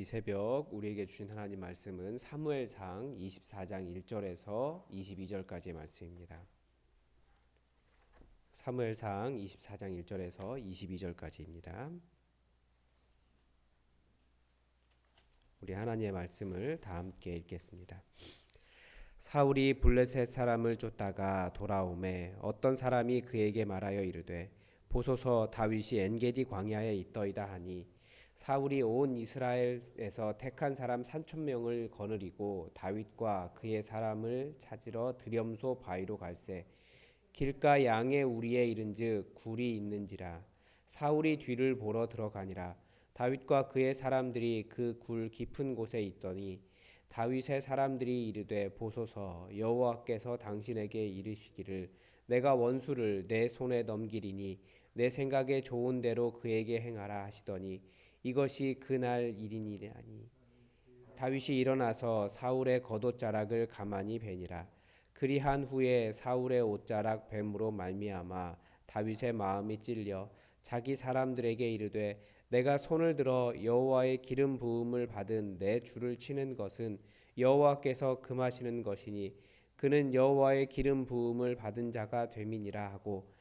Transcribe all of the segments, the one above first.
이 새벽 우리에게 주신 하나님 말씀은 사무엘상 24장 1절에서 22절까지의 말씀입니다. 사무엘상 24장 1절에서 22절까지입니다. 우리 하나님의 말씀을 다 함께 읽겠습니다. 사울이 블레셋 사람을 쫓다가 돌아오매 어떤 사람이 그에게 말하여 이르되 보소서 다윗이 엔게디 광야에 있더이다 하니 사울이 온 이스라엘에서 택한 사람 3,000명을 거느리고 다윗과 그의 사람을 찾으러 드렴소 바위로 갈새 길가 양의 우리에 이른즉 굴이 있는지라 사울이 뒤를 보러 들어가니라 다윗과 그의 사람들이 그 굴 깊은 곳에 있더니 다윗의 사람들이 이르되 보소서 여호와께서 당신에게 이르시기를 내가 원수를 내 손에 넘기리니 내 생각에 좋은 대로 그에게 행하라 하시더니 이것이 그날 일이니라니 다윗이 일어나서 사울의 겉옷자락을 가만히 베니라 그리한 후에 사울의 옷자락 뱀으로 말미암아 다윗의 마음이 찔려 자기 사람들에게 이르되 내가 손을 들어 여호와의 기름 부음을 받은 내 주를 치는 것은 여호와께서 금하시는 것이니 그는 여호와의 기름 부음을 받은 자가 됨이니라 하고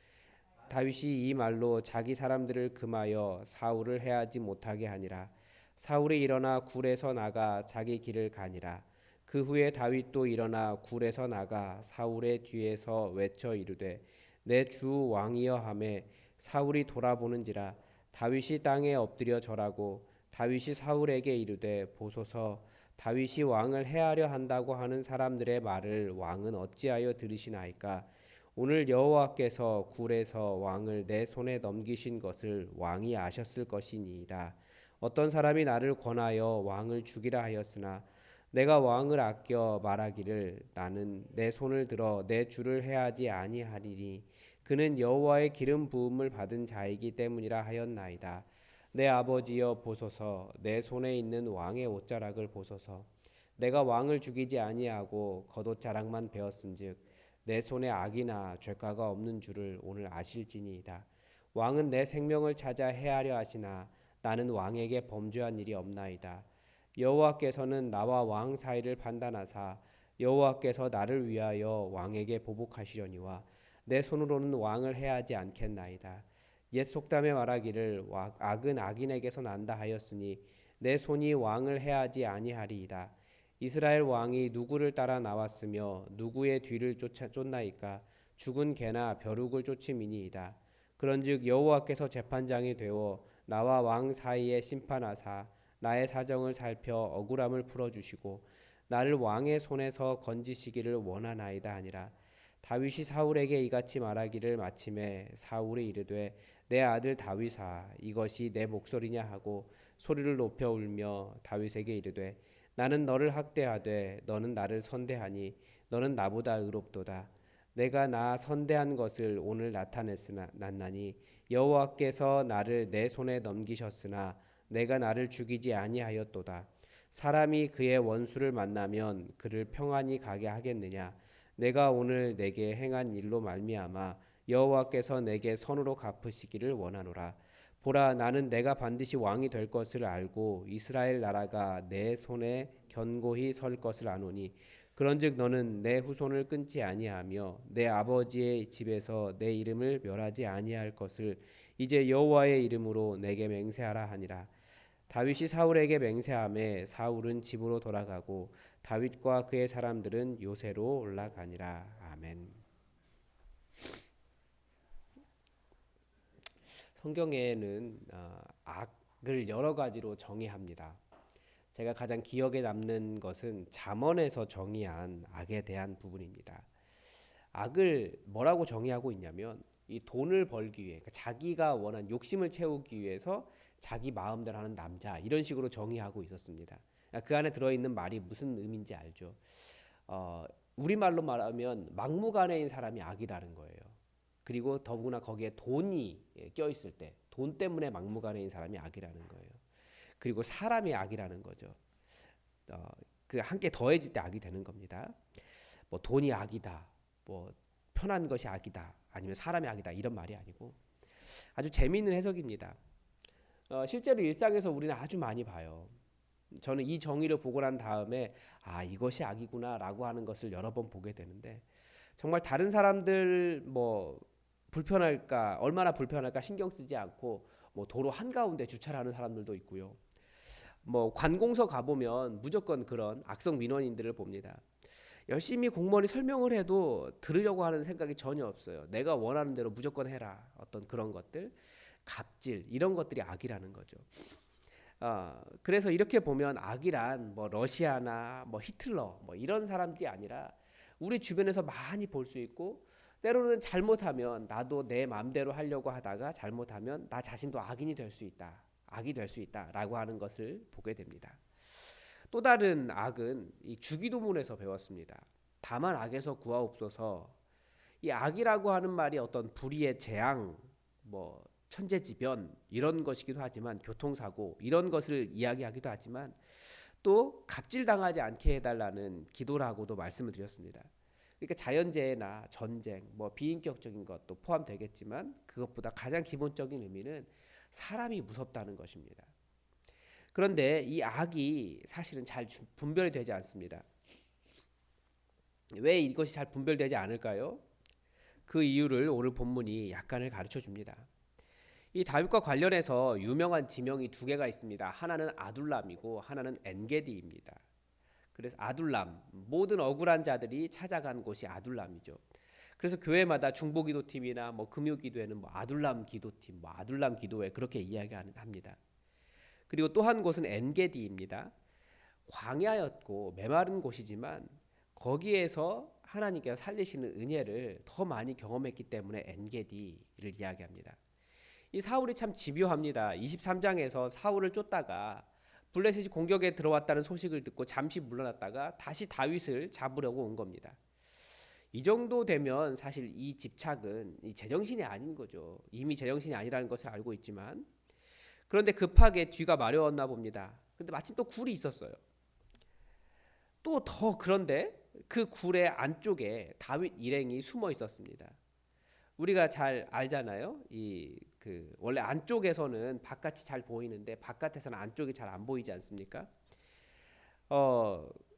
다윗이 이 말로 자기 사람들을 금하여 사울을 해하지 못하게 하니라. 사울이 일어나 굴에서 나가 자기 길을 가니라. 그 후에 다윗도 일어나 굴에서 나가 사울의 뒤에서 외쳐 이르되 내 주 왕이여 하매 사울이 돌아보는지라 다윗이 땅에 엎드려 절하고 다윗이 사울에게 이르되 보소서 다윗이 왕을 해하려 한다고 하는 사람들의 말을 왕은 어찌하여 들으시나이까 오늘 여호와께서 굴에서 왕을 내 손에 넘기신 것을 왕이 아셨을 것이니이다. 어떤 사람이 나를 권하여 왕을 죽이라 하였으나 내가 왕을 아껴 말하기를 나는 내 손을 들어 내 주를 해하지 아니하리니 그는 여호와의 기름 부음을 받은 자이기 때문이라 하였나이다. 내 아버지여 보소서 내 손에 있는 왕의 옷자락을 보소서 내가 왕을 죽이지 아니하고 겉옷자락만 베었은즉 내 손에 악이나 죄가가 없는 줄을 오늘 아실지니이다. 왕은 내 생명을 찾아 해하려 하시나 나는 왕에게 범죄한 일이 없나이다. 여호와께서는 나와 왕 사이를 판단하사 여호와께서 나를 위하여 왕에게 보복하시려니와 내 손으로는 왕을 해하지 않겠나이다. 옛 속담에 말하기를 악은 악인에게서 난다 하였으니 내 손이 왕을 해하지 아니하리이다. 이스라엘 왕이 누구를 따라 나왔으며 누구의 뒤를 쫓나이까 죽은 개나 벼룩을 쫓음이니이다. 그런즉 여호와께서 재판장이 되어 나와 왕 사이에 심판하사 나의 사정을 살펴 억울함을 풀어주시고 나를 왕의 손에서 건지시기를 원하나이다 하니라. 다윗이 사울에게 이같이 말하기를 마침에 사울이 이르되 내 아들 다윗아 이것이 내 목소리냐 하고 소리를 높여 울며 다윗에게 이르되 나는 너를 학대하되 너는 나를 선대하니 너는 나보다 의롭도다. 내가 나 선대한 것을 오늘 나타냈나니 여호와께서 나를 내 손에 넘기셨으나 내가 나를 죽이지 아니하였도다. 사람이 그의 원수를 만나면 그를 평안히 가게 하겠느냐. 내가 오늘 내게 행한 일로 말미암아 여호와께서 내게 선으로 갚으시기를 원하노라. 보라 나는 내가 반드시 왕이 될 것을 알고 이스라엘 나라가 내 손에 견고히 설 것을 아노니 그런즉 너는 내 후손을 끊지 아니하며 내 아버지의 집에서 내 이름을 멸하지 아니할 것을 이제 여호와의 이름으로 내게 맹세하라 하니라. 다윗이 사울에게 맹세하매 사울은 집으로 돌아가고 다윗과 그의 사람들은 요새로 올라가니라. 아멘. 성경에는 악을 여러 가지로 정의합니다. 제가 가장 기억에 남는 것은 잠언에서 정의한 악에 대한 부분입니다. 악을 뭐라고 정의하고 있냐면 이 돈을 벌기 위해 그러니까 자기가 원한 욕심을 채우기 위해서 자기 마음대로 하는 남자 이런 식으로 정의하고 있었습니다. 그 안에 들어있는 말이 무슨 의미인지 알죠? 우리말로 말하면 막무가내인 사람이 악이라는 거예요. 그리고 더구나 거기에 돈이 껴있을 때 돈 때문에 막무가내인 사람이 악이라는 거예요. 그리고 사람이 악이라는 거죠. 그 함께 더해질 때 악이 되는 겁니다. 뭐 돈이 악이다, 뭐 편한 것이 악이다, 아니면 사람이 악이다 이런 말이 아니고 아주 재미있는 해석입니다. 실제로 일상에서 우리는 아주 많이 봐요. 저는 이 정의를 보고 난 다음에 이것이 악이구나라고 하는 것을 여러 번 보게 되는데, 정말 다른 사람들 뭐 불편할까, 얼마나 불편할까 신경 쓰지 않고 뭐 도로 한가운데 주차를 하는 사람들도 있고요. 뭐 관공서 가보면 무조건 그런 악성 민원인들을 봅니다. 열심히 공무원이 설명을 해도 들으려고 하는 생각이 전혀 없어요. 내가 원하는 대로 무조건 해라. 어떤 그런 것들, 갑질 이런 것들이 악이라는 거죠. 그래서 이렇게 보면 악이란 뭐 러시아나 뭐 히틀러 뭐 이런 사람들이 아니라 우리 주변에서 많이 볼 수 있고, 때로는 잘못하면 나도 내 마음대로 하려고 하다가 잘못하면 나 자신도 악인이 될 수 있다. 악이 될 수 있다라고 하는 것을 보게 됩니다. 또 다른 악은 이 주기도문에서 배웠습니다. 다만 악에서 구하옵소서. 이 악이라고 하는 말이 어떤 불의의 재앙, 뭐 천재지변 이런 것이기도 하지만, 교통사고 이런 것을 이야기하기도 하지만, 또 갑질당하지 않게 해달라는 기도라고도 말씀을 드렸습니다. 그러니까 자연재해나 전쟁, 뭐 비인격적인 것도 포함되겠지만, 그것보다 가장 기본적인 의미는 사람이 무섭다는 것입니다. 그런데 이 악이 사실은 잘 분별이 되지 않습니다. 왜 이것이 잘 분별되지 않을까요? 그 이유를 오늘 본문이 약간을 가르쳐 줍니다. 이 다윗과 관련해서 유명한 지명이 두 개가 있습니다. 하나는 아둘람이고 하나는 엔게디입니다. 그래서 아둘람, 모든 억울한 자들이 찾아간 곳이 아둘람이죠. 그래서 교회마다 중보기도팀이나 뭐 금요기도회는 뭐 아둘람 기도팀, 뭐 아둘람 기도회 그렇게 이야기합니다. 그리고 또 한 곳은 엔게디입니다. 광야였고 메마른 곳이지만 거기에서 하나님께서 살리시는 은혜를 더 많이 경험했기 때문에 엔게디를 이야기합니다. 이 사울이 참 집요합니다. 23장에서 사울을 쫓다가 블레셋이 공격에 들어왔다는 소식을 듣고 잠시 물러났다가 다시 다윗을 잡으려고 온 겁니다. 이 정도 되면 사실 이 집착은 이 제정신이 아닌 거죠. 이미 제정신이 아니라는 것을 알고 있지만, 그런데 급하게 뒤가 마려웠나 봅니다. 그런데 마침 또 굴이 있었어요. 또 더 그런데 그 굴의 안쪽에 다윗 일행이 숨어 있었습니다. 우리가 잘 알잖아요. 원래 안쪽에서는 바깥이 잘 보이는데 바깥에서는 안쪽이 잘 안 보이지 않습니까?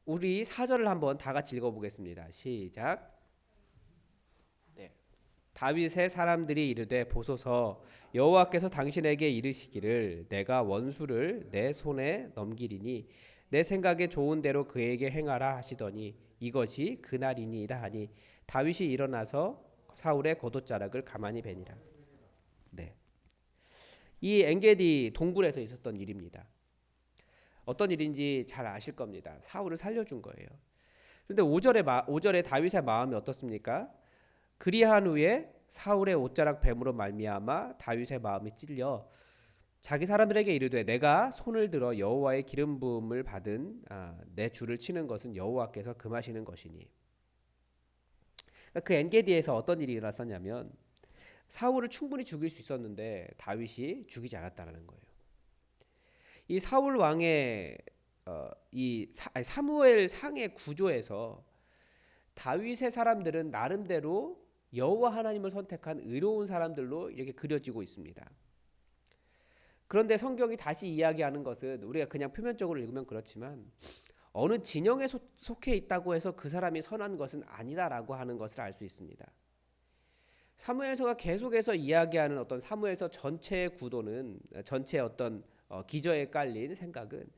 우리 4절을 한번 다 같이 읽어보겠습니다. 시작. 네. 다윗의 사람들이 이르되 보소서, 여호와께서 당신에게 이르시기를 내가 원수를 내 손에 넘기리니 내 생각에 좋은 대로 그에게 행하라 하시더니 이것이 그날이니이다 하니 다윗이 일어나서 사울의 겉옷자락을 가만히 베니라. 네. 이 엔게디 동굴에서 있었던 일입니다. 어떤 일인지 잘 아실 겁니다. 사울을 살려준 거예요. 그런데 5절에 다윗의 마음이 어떻습니까? 그리한 후에 사울의 옷자락 뱀으로 말미암아 다윗의 마음이 찔려 자기 사람들에게 이르되 내가 손을 들어 여호와의 기름 부음을 받은 내 주를 치는 것은 여호와께서 금하시는 것이니. 그 엔게디에서 어떤 일이 일어났었냐면, 사울을 충분히 죽일 수 있었는데 다윗이 죽이지 않았다는 거예요. 이 사울 왕의 사무엘 상의 구조에서 다윗의 사람들은 나름대로 여호와 하나님을 선택한 의로운 사람들로 이렇게 그려지고 있습니다. 그런데 성경이 다시 이야기하는 것은 우리가 그냥 표면적으로 읽으면 그렇지만, 어느 진영에 속해 있다고 해서 그 사람이 선한 것은 아니다라고 하는 것을 알 수 있습니다. 사무엘서가 계속해서 이야기하는 어떤 사무엘서 전체의 구도는, 전체의 어떤 기저에 깔린 생각은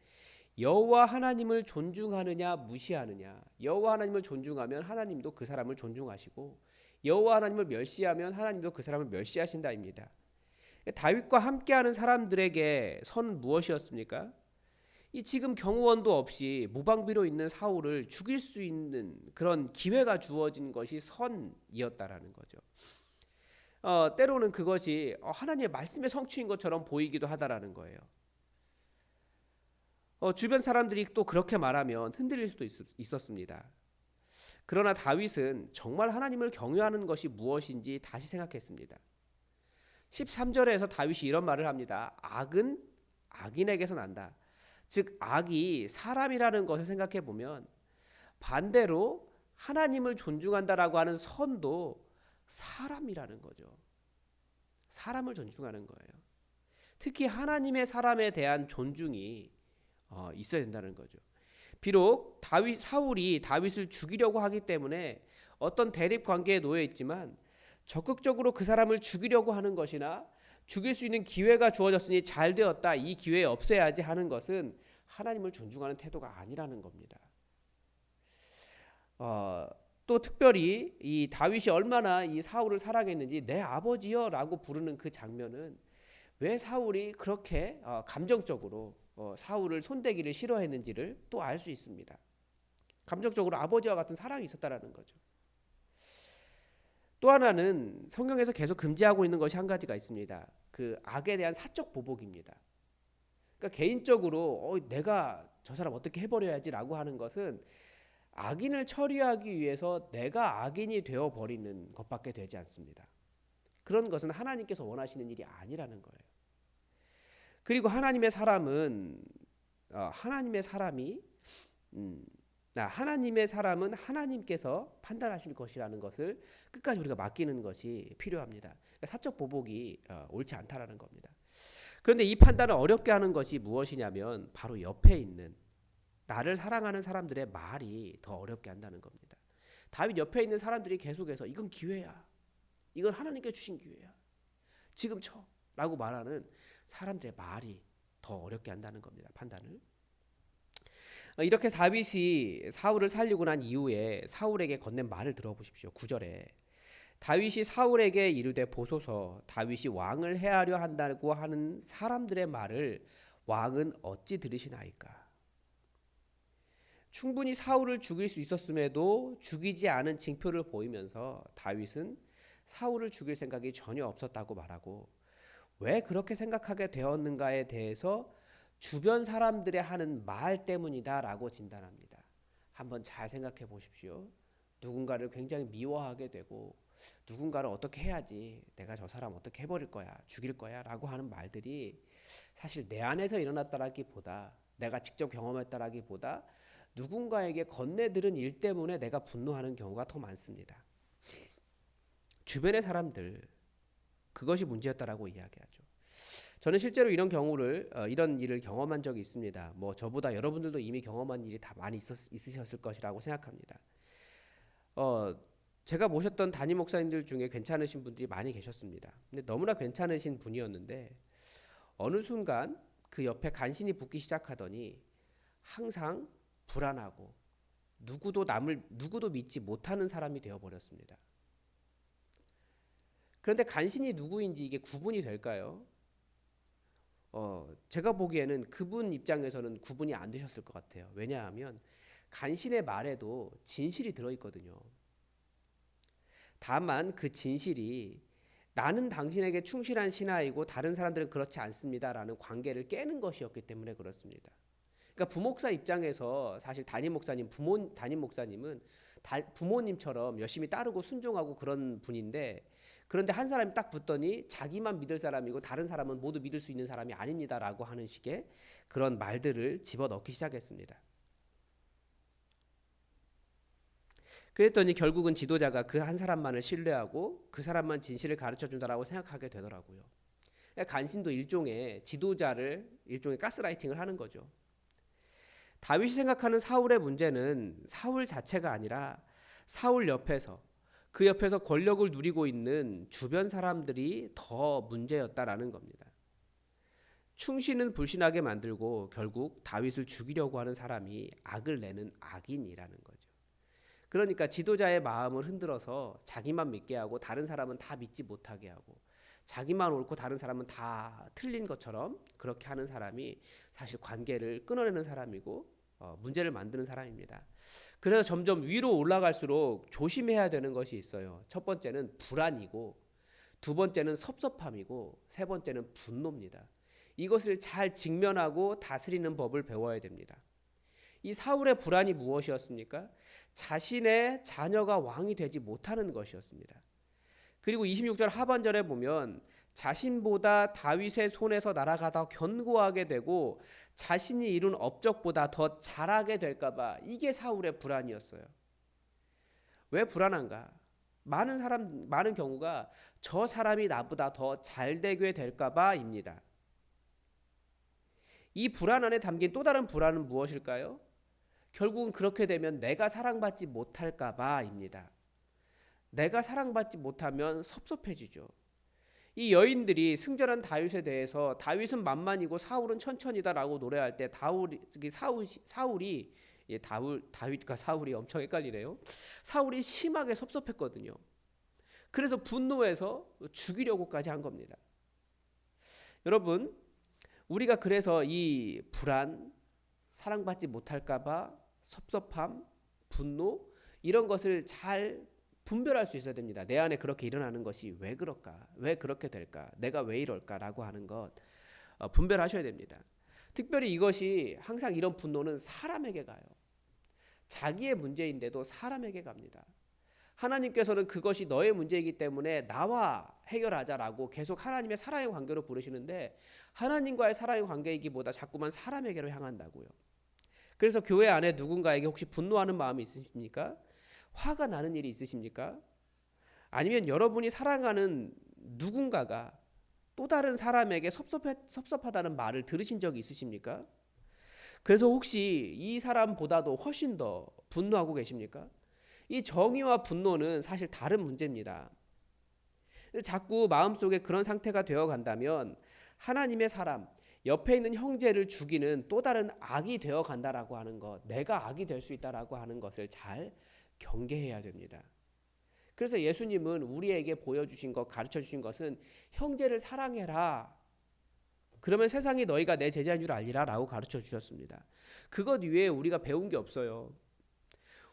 여호와 하나님을 존중하느냐 무시하느냐. 여호와 하나님을 존중하면 하나님도 그 사람을 존중하시고, 여호와 하나님을 멸시하면 하나님도 그 사람을 멸시하신다입니다. 다윗과 함께하는 사람들에게 선 무엇이었습니까? 이 지금 경호원도 없이 무방비로 있는 사울을 죽일 수 있는 그런 기회가 주어진 것이 선이었다라는 거죠. 때로는 그것이 하나님의 말씀의 성취인 것처럼 보이기도 하다라는 거예요. 주변 사람들이 또 그렇게 말하면 흔들릴 수도 있었습니다. 그러나 다윗은 정말 하나님을 경외하는 것이 무엇인지 다시 생각했습니다. 13절에서 다윗이 이런 말을 합니다. 악은 악인에게서 난다. 즉 악이 사람이라는 것을 생각해 보면, 반대로 하나님을 존중한다라고 하는 선도 사람이라는 거죠. 사람을 존중하는 거예요. 특히 하나님의 사람에 대한 존중이 있어야 된다는 거죠. 비록 사울이 다윗을 죽이려고 하기 때문에 어떤 대립 관계에 놓여 있지만 적극적으로 그 사람을 죽이려고 하는 것이나 죽일 수 있는 기회가 주어졌으니 잘 되었다, 이 기회에 없애야지 하는 것은 하나님을 존중하는 태도가 아니라는 겁니다. 또 특별히 이 다윗이 얼마나 이 사울을 사랑했는지 내 아버지여라고 부르는 그 장면은 왜 사울이 그렇게 감정적으로 사울을 손대기를 싫어했는지를 또 알 수 있습니다. 감정적으로 아버지와 같은 사랑이 있었다라는 거죠. 또 하나는 성경에서 계속 금지하고 있는 것이 한 가지가 있습니다. 그 악에 대한 사적 보복입니다. 그러니까 개인적으로 내가 저 사람 어떻게 해버려야지라고 하는 것은 악인을 처리하기 위해서 내가 악인이 되어버리는 것밖에 되지 않습니다. 그런 것은 하나님께서 원하시는 일이 아니라는 거예요. 그리고 하나님의 사람은 하나님께서 판단하실 것이라는 것을 끝까지 우리가 맡기는 것이 필요합니다. 그러니까 사적 보복이 옳지 않다라는 겁니다. 그런데 이 판단을 어렵게 하는 것이 무엇이냐면 바로 옆에 있는 나를 사랑하는 사람들의 말이 더 어렵게 한다는 겁니다. 다윗 옆에 있는 사람들이 계속해서 이건 기회야, 이건 하나님께 주신 기회야, 지금 쳐 라고 말하는 사람들의 말이 더 어렵게 한다는 겁니다. 판단을. 이렇게 다윗이 사울을 살리고 난 이후에 사울에게 건넨 말을 들어보십시오. 9절에 다윗이 사울에게 이르되 보소서, 다윗이 왕을 해하려 한다고 하는 사람들의 말을 왕은 어찌 들으시나이까. 충분히 사울을 죽일 수 있었음에도 죽이지 않은 징표를 보이면서 다윗은 사울을 죽일 생각이 전혀 없었다고 말하고, 왜 그렇게 생각하게 되었는가에 대해서 주변 사람들의 하는 말 때문이다라고 진단합니다. 한번 잘 생각해 보십시오. 누군가를 굉장히 미워하게 되고 누군가를 어떻게 해야지 내가 저 사람 어떻게 해버릴 거야, 죽일 거야 라고 하는 말들이 사실 내 안에서 일어났다라기보다, 내가 직접 경험했다라기보다 누군가에게 건네들은 일 때문에 내가 분노하는 경우가 더 많습니다. 주변의 사람들, 그것이 문제였다라고 이야기하죠. 저는 실제로 이런 일을 경험한 적이 있습니다. 저보다 여러분들도 이미 경험한 일이 다 많이 있으셨을 것이라고 생각합니다. 제가 모셨던 담임 목사님들 중에 괜찮으신 분들이 많이 계셨습니다. 근데 너무나 괜찮으신 분이었는데 어느 순간 그 옆에 간신히 붙기 시작하더니 항상 불안하고 누구도 믿지 못하는 사람이 되어버렸습니다. 그런데 간신히 누구인지 이게 구분이 될까요? 제가 보기에는 그분 입장에서는 구분이 안 되셨을 것 같아요. 왜냐하면 간신의 말에도 진실이 들어있거든요. 다만 그 진실이 나는 당신에게 충실한 신하이고 다른 사람들은 그렇지 않습니다라는 관계를 깨는 것이었기 때문에 그렇습니다. 그러니까 부목사 입장에서 사실 담임 목사님은 부모님처럼 열심히 따르고 순종하고 그런 분인데, 그런데 한 사람이 딱 붙더니 자기만 믿을 사람이고 다른 사람은 모두 믿을 수 있는 사람이 아닙니다라고 하는 식의 그런 말들을 집어넣기 시작했습니다. 그랬더니 결국은 지도자가 그 한 사람만을 신뢰하고 그 사람만 진실을 가르쳐준다라고 생각하게 되더라고요. 간신도 일종의 가스라이팅을 하는 거죠. 다윗이 생각하는 사울의 문제는 사울 자체가 아니라 사울 옆에서, 그 옆에서 권력을 누리고 있는 주변 사람들이 더 문제였다라는 겁니다. 충신은 불신하게 만들고 결국 다윗을 죽이려고 하는 사람이 악을 내는 악인이라는 거죠. 그러니까 지도자의 마음을 흔들어서 자기만 믿게 하고 다른 사람은 다 믿지 못하게 하고, 자기만 옳고 다른 사람은 다 틀린 것처럼 그렇게 하는 사람이 사실 관계를 끊어내는 사람이고 문제를 만드는 사람입니다. 그래서 점점 위로 올라갈수록 조심해야 되는 것이 있어요. 첫 번째는 불안이고, 두 번째는 섭섭함이고, 세 번째는 분노입니다. 이것을 잘 직면하고 다스리는 법을 배워야 됩니다. 이 사울의 불안이 무엇이었습니까? 자신의 자녀가 왕이 되지 못하는 것이었습니다. 그리고 26절 하반절에 보면 자신보다 다윗의 손에서 나라가 더 견고하게 되고 자신이 이룬 업적보다 더 잘하게 될까봐, 이게 사울의 불안이었어요. 왜 불안한가? 많은 경우가 저 사람이 나보다 더 잘되게 될까봐입니다. 이 불안 안에 담긴 또 다른 불안은 무엇일까요? 결국은 그렇게 되면 내가 사랑받지 못할까 봐입니다. 내가 사랑받지 못하면 섭섭해지죠. 이 여인들이 승전한 다윗에 대해서 다윗은 만만이고 사울은 천천이다라고 노래할 때 사울이 다윗과 사울이 엄청 헷갈리네요. 사울이 심하게 섭섭했거든요. 그래서 분노해서 죽이려고까지 한 겁니다. 여러분, 우리가 그래서 이 불안, 사랑받지 못할까봐 섭섭함, 분노 이런 것을 잘 분별할 수 있어야 됩니다. 내 안에 그렇게 일어나는 것이 왜 그럴까? 왜 그렇게 될까? 내가 왜 이럴까라고 하는 것 분별하셔야 됩니다. 특별히 이것이 항상 이런 분노는 사람에게 가요. 자기의 문제인데도 사람에게 갑니다. 하나님께서는 그것이 너의 문제이기 때문에 나와 해결하자라고 계속 하나님의 사랑의 관계로 부르시는데 하나님과의 사랑의 관계이기보다 자꾸만 사람에게로 향한다고요. 그래서 교회 안에 누군가에게 혹시 분노하는 마음이 있으십니까? 화가 나는 일이 있으십니까? 아니면 여러분이 사랑하는 누군가가 또 다른 사람에게 섭섭하다는 말을 들으신 적이 있으십니까? 그래서 혹시 이 사람보다도 훨씬 더 분노하고 계십니까? 이 정의와 분노는 사실 다른 문제입니다. 자꾸 마음속에 그런 상태가 되어 간다면 하나님의 사람, 옆에 있는 형제를 죽이는 또 다른 악이 되어 간다라고 하는 것, 내가 악이 될 수 있다라고 하는 것을 잘 경계해야 됩니다. 그래서 예수님은 우리에게 보여주신 것, 가르쳐 주신 것은 형제를 사랑해라. 그러면 세상이 너희가 내 제자인 줄 알리라 라고 가르쳐 주셨습니다. 그것 위에 우리가 배운 게 없어요.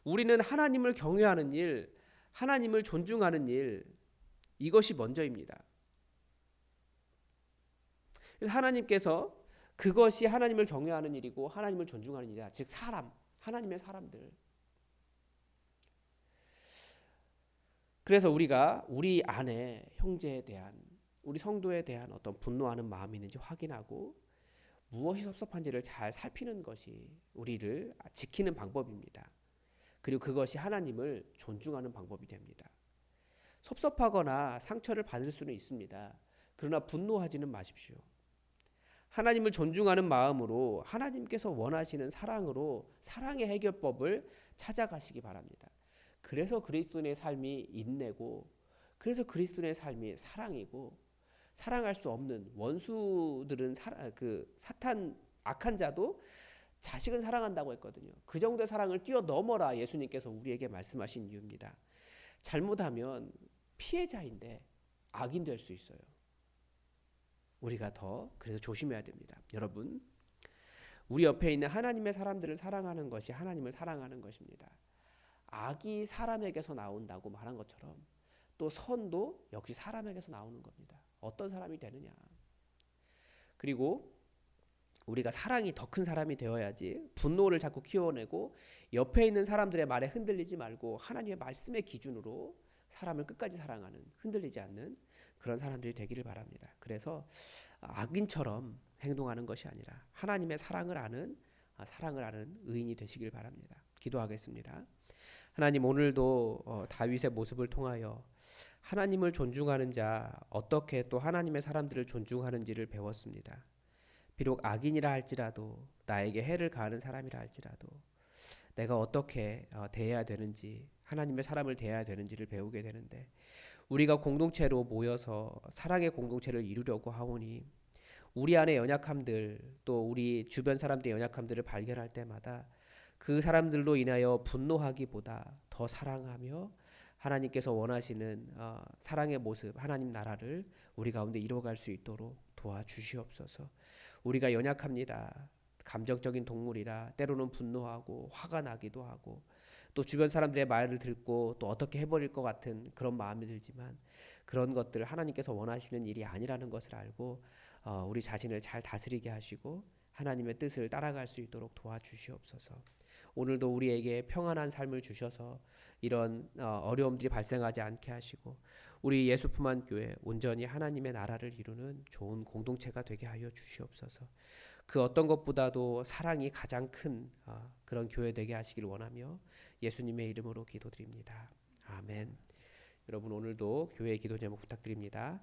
우리는 하나님을 경외하는 일, 하나님을 존중하는 일, 이것이 먼저입니다. 하나님께서 그것이 하나님을 경외하는 일이고 하나님을 존중하는 일이다. 즉 하나님의 사람들. 그래서 우리가 우리 안에 형제에 대한, 우리 성도에 대한 어떤 분노하는 마음이 있는지 확인하고 무엇이 섭섭한지를 잘 살피는 것이 우리를 지키는 방법입니다. 그리고 그것이 하나님을 존중하는 방법이 됩니다. 섭섭하거나 상처를 받을 수는 있습니다. 그러나 분노하지는 마십시오. 하나님을 존중하는 마음으로 하나님께서 원하시는 사랑으로 사랑의 해결법을 찾아가시기 바랍니다. 그래서 그리스도인의 삶이 인내고, 그래서 그리스도인의 삶이 사랑이고, 사랑할 수 없는 원수들은 사탄 악한 자도 자식은 사랑한다고 했거든요. 그 정도의 사랑을 뛰어넘어라 예수님께서 우리에게 말씀하신 이유입니다. 잘못하면 피해자인데 악인 될 수 있어요. 우리가 더 그래서 조심해야 됩니다. 여러분, 우리 옆에 있는 하나님의 사람들을 사랑하는 것이 하나님을 사랑하는 것입니다. 악이 사람에게서 나온다고 말한 것처럼 또 선도 역시 사람에게서 나오는 겁니다. 어떤 사람이 되느냐. 그리고 우리가 사랑이 더 큰 사람이 되어야지 분노를 자꾸 키워내고 옆에 있는 사람들의 말에 흔들리지 말고 하나님의 말씀의 기준으로 사람을 끝까지 사랑하는, 흔들리지 않는 그런 사람들이 되기를 바랍니다. 그래서 악인처럼 행동하는 것이 아니라 하나님의 사랑을 아는 의인이 되시길 바랍니다. 기도하겠습니다. 하나님, 오늘도 다윗의 모습을 통하여 하나님을 존중하는 자, 어떻게 또 하나님의 사람들을 존중하는지를 배웠습니다. 비록 악인이라 할지라도, 나에게 해를 가하는 사람이라 할지라도 내가 어떻게 대해야 되는지, 하나님의 사람을 대해야 되는지를 배우게 되는데, 우리가 공동체로 모여서 사랑의 공동체를 이루려고 하오니 우리 안의 연약함들, 또 우리 주변 사람들의 연약함들을 발견할 때마다 그 사람들로 인하여 분노하기보다 더 사랑하며 하나님께서 원하시는 사랑의 모습, 하나님 나라를 우리 가운데 이루어갈 수 있도록 도와주시옵소서. 우리가 연약합니다. 감정적인 동물이라 때로는 분노하고 화가 나기도 하고 또 주변 사람들의 말을 듣고 또 어떻게 해버릴 것 같은 그런 마음이 들지만, 그런 것들 하나님께서 원하시는 일이 아니라는 것을 알고 우리 자신을 잘 다스리게 하시고 하나님의 뜻을 따라갈 수 있도록 도와주시옵소서. 오늘도 우리에게 평안한 삶을 주셔서 이런 어려움들이 발생하지 않게 하시고 우리 예수품한 교회 온전히 하나님의 나라를 이루는 좋은 공동체가 되게 하여 주시옵소서. 그 어떤 것보다도 사랑이 가장 큰 그런 교회 되게 하시길 원하며 예수님의 이름으로 기도드립니다. 아멘. 여러분, 오늘도 교회 기도 제목 부탁드립니다.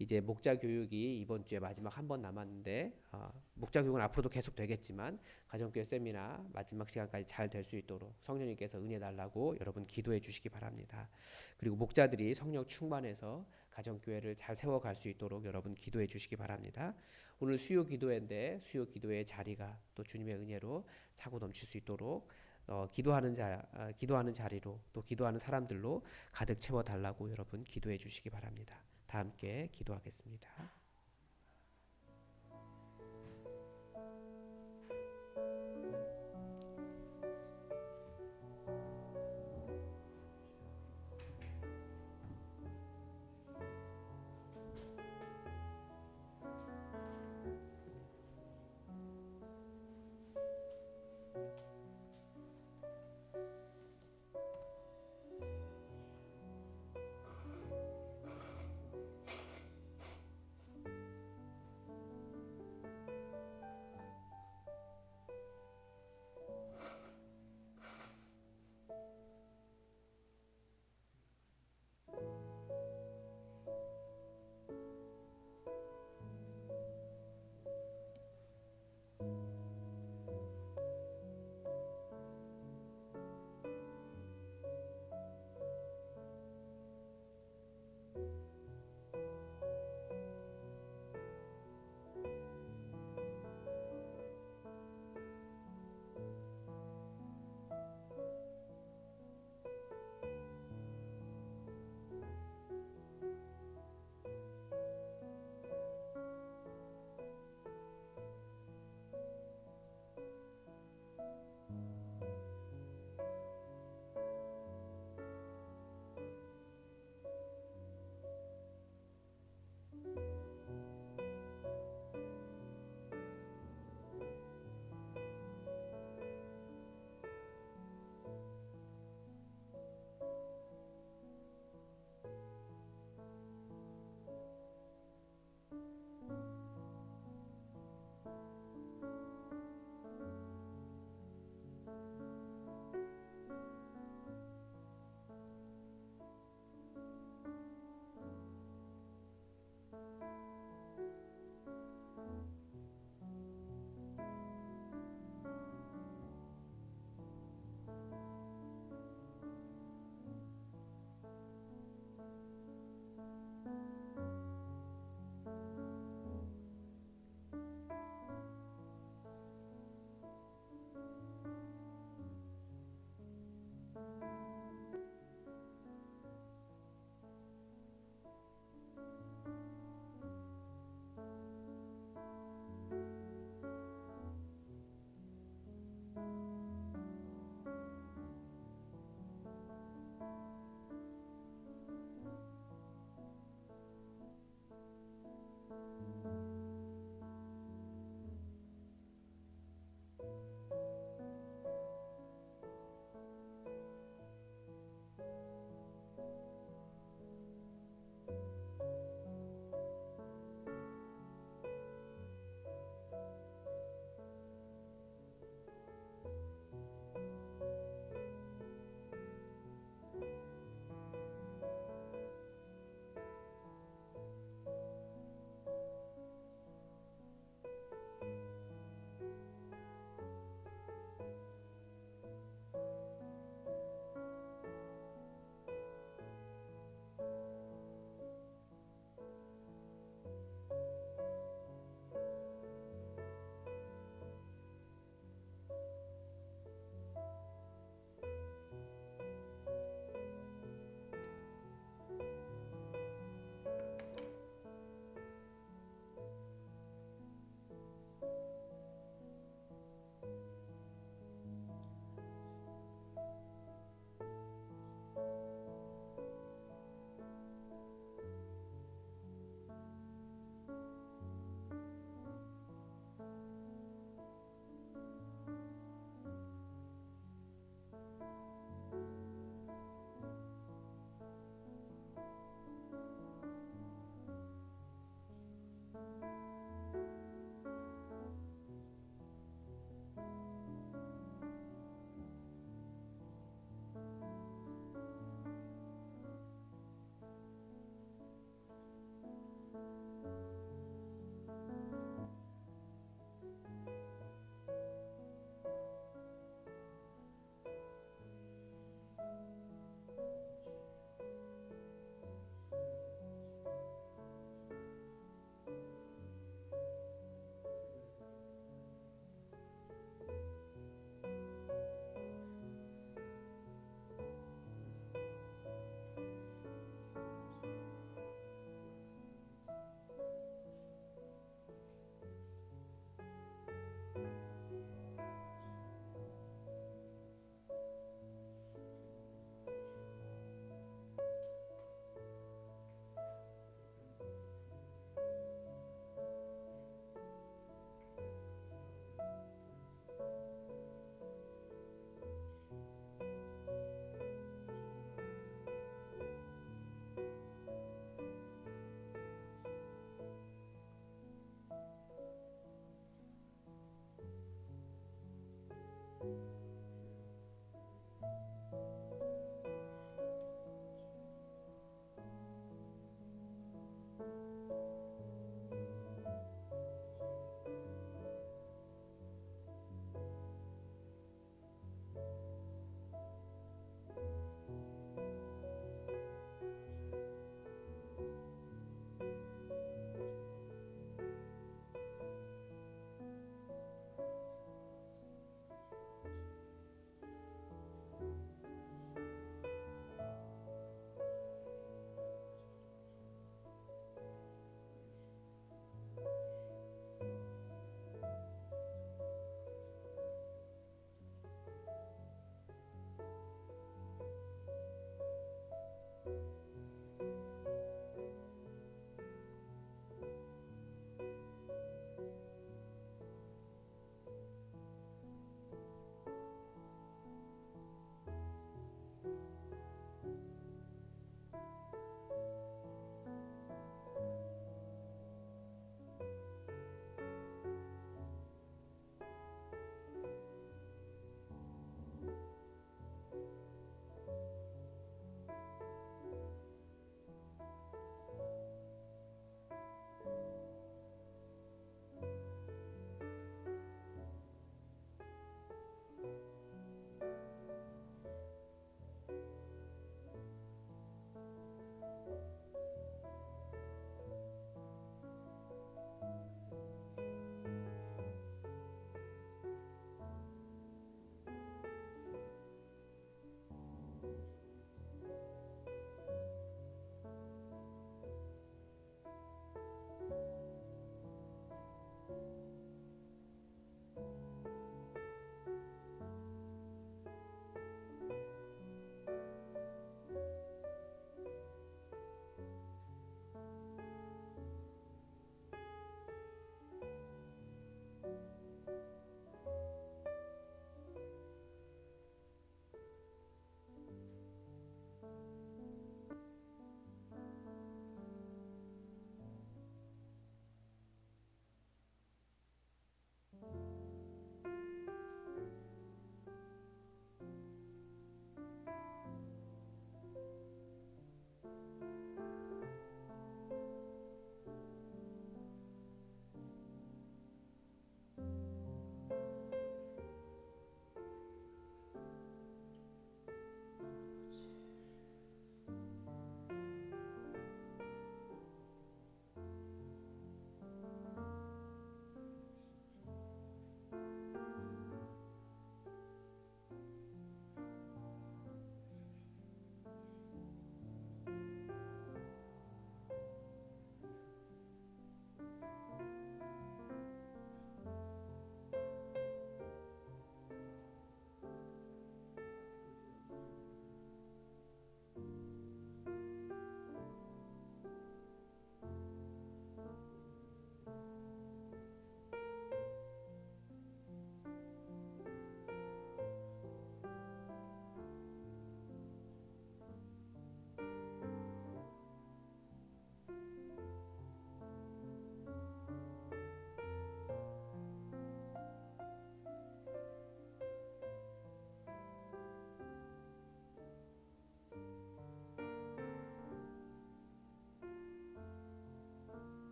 이제 목자 교육이 이번 주에 마지막 한 번 남았는데 목자 교육은 앞으로도 계속 되겠지만 가정교회 세미나 마지막 시간까지 잘 될 수 있도록 성령님께서 은혜 달라고 여러분 기도해 주시기 바랍니다. 그리고 목자들이 성령 충만해서 가정교회를 잘 세워갈 수 있도록 여러분 기도해 주시기 바랍니다. 오늘 수요 기도회인데 수요 기도회의 자리가 또 주님의 은혜로 차고 넘칠 수 있도록 기도하는 자리로 또 기도하는 사람들로 가득 채워 달라고 여러분 기도해 주시기 바랍니다. 다 함께 기도하겠습니다.